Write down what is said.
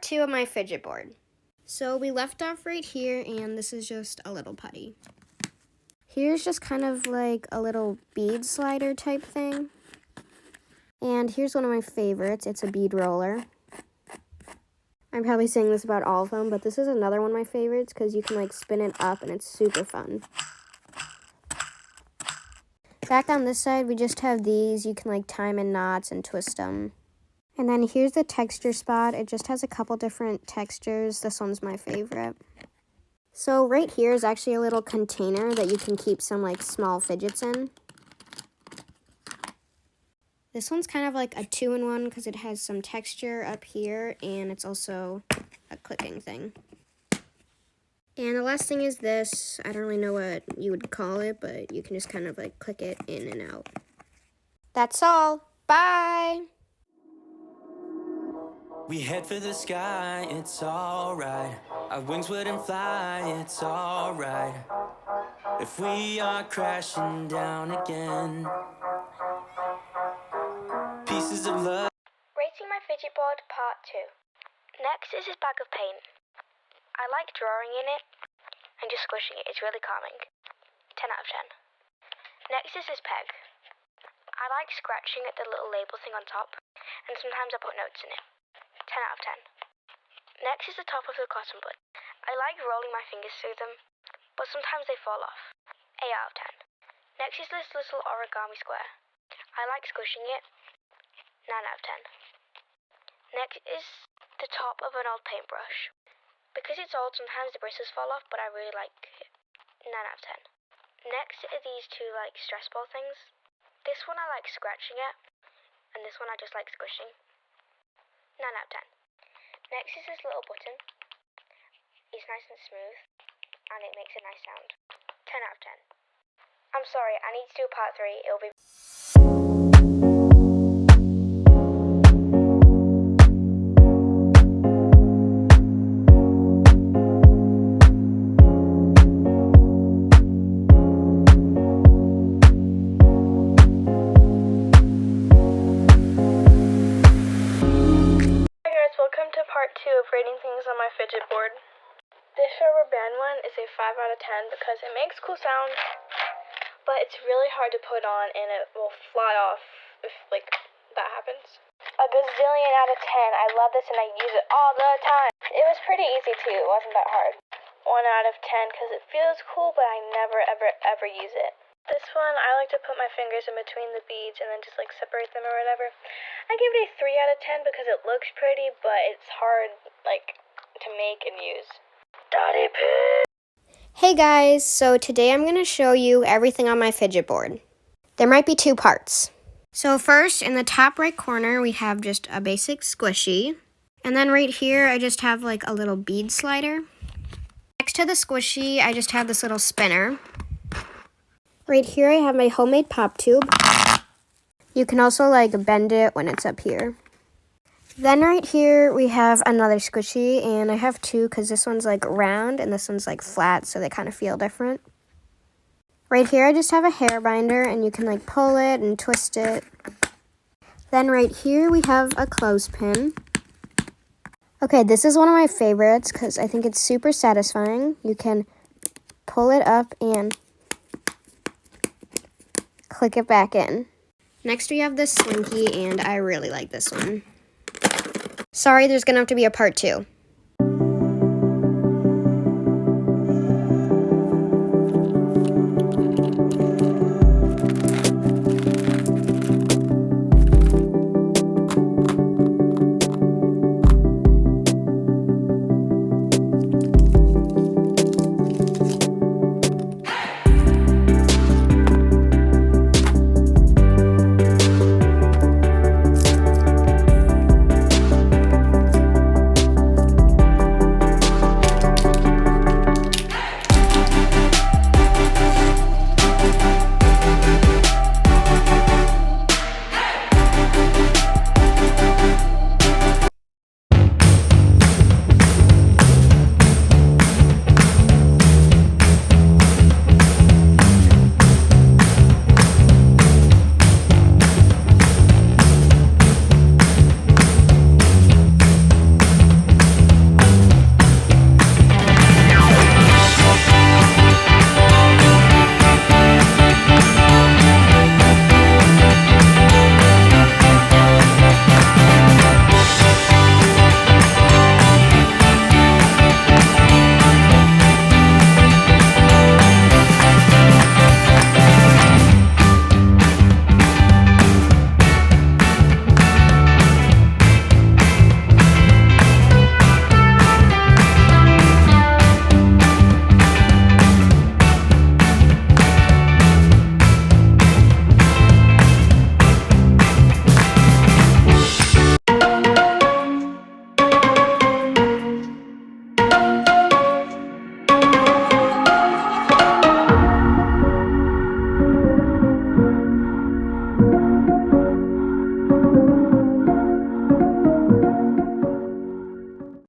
part 2 of my fidget board. So we left off right here, and this is just a little putty. Here's just kind of like a little bead slider type thing. And here's one of my favorites. It's a bead roller. I'm probably saying this about all of them, but this is another one of my favorites because you can like spin it up and it's super fun. Back on this side, we just have these. You can like tie them in knots and twist them. And then here's the texture spot. It just has a couple different textures. This one's my favorite. So right here is actually a little container that you can keep some like small fidgets in. This one's kind of like a 2-in-1 because it has some texture up here and it's also a clicking thing. And the last thing is this. I don't really know what you would call it, but you can just kind of like click it in and out. That's all. Bye! We head for the sky, it's alright. Our wings wouldn't fly, it's alright. If we are crashing down again. Pieces of love. Rating my fidget board part 2. Next is this bag of paint. I like drawing in it and just squishing it. It's really calming. 10 out of 10. Next is this peg. I like scratching at the little label thing on top, and sometimes I put notes in it. 10 out of 10. Next is the top of the cotton bud. I like rolling my fingers through them, but sometimes they fall off. 8 out of 10. Next is this little origami square. I like squishing it. 9 out of 10. Next is the top of an old paintbrush. Because it's old, sometimes the bristles fall off, but I really like it. 9 out of 10. Next are these two like stress ball things. This one I like scratching at, and this one I just like squishing. 9 out of 10. Next is this little button. It's nice and smooth, and it makes a nice sound. 10 out of 10. I'm sorry, I need to do part 3. It'll be... Part 2 of rating things on my fidget board. This rubber band one is a 5 out of 10 because it makes cool sounds, but it's really hard to put on and it will fly off if like that happens. A gazillion out of 10. I love this and I use it all the time. It was pretty easy too. It wasn't that hard. 1 out of 10 because it feels cool, but I never ever use it. This one, I like to put my fingers in between the beads and then just like separate them or whatever. I give it a 3 out of 10 because it looks pretty, but it's hard like to make and use. Daddy Pig! Hey guys, so today I'm going to show you everything on my fidget board. There might be 2 parts. So first, in the top right corner, we have just a basic squishy. And then right here, I just have like a little bead slider. Next to the squishy, I just have this little spinner. Right here, I have my homemade pop tube. You can also like bend it when it's up here. Then right here, we have another squishy, and I have 2 because this one's like round and this one's like flat, so they kind of feel different. Right here, I just have a hair binder, and you can like pull it and twist it. Then right here, we have a clothespin. Okay, this is one of my favorites because I think it's super satisfying. You can pull it up and click it back in. Next we have this slinky, and I really like this one. Sorry, there's gonna have to be a part 2.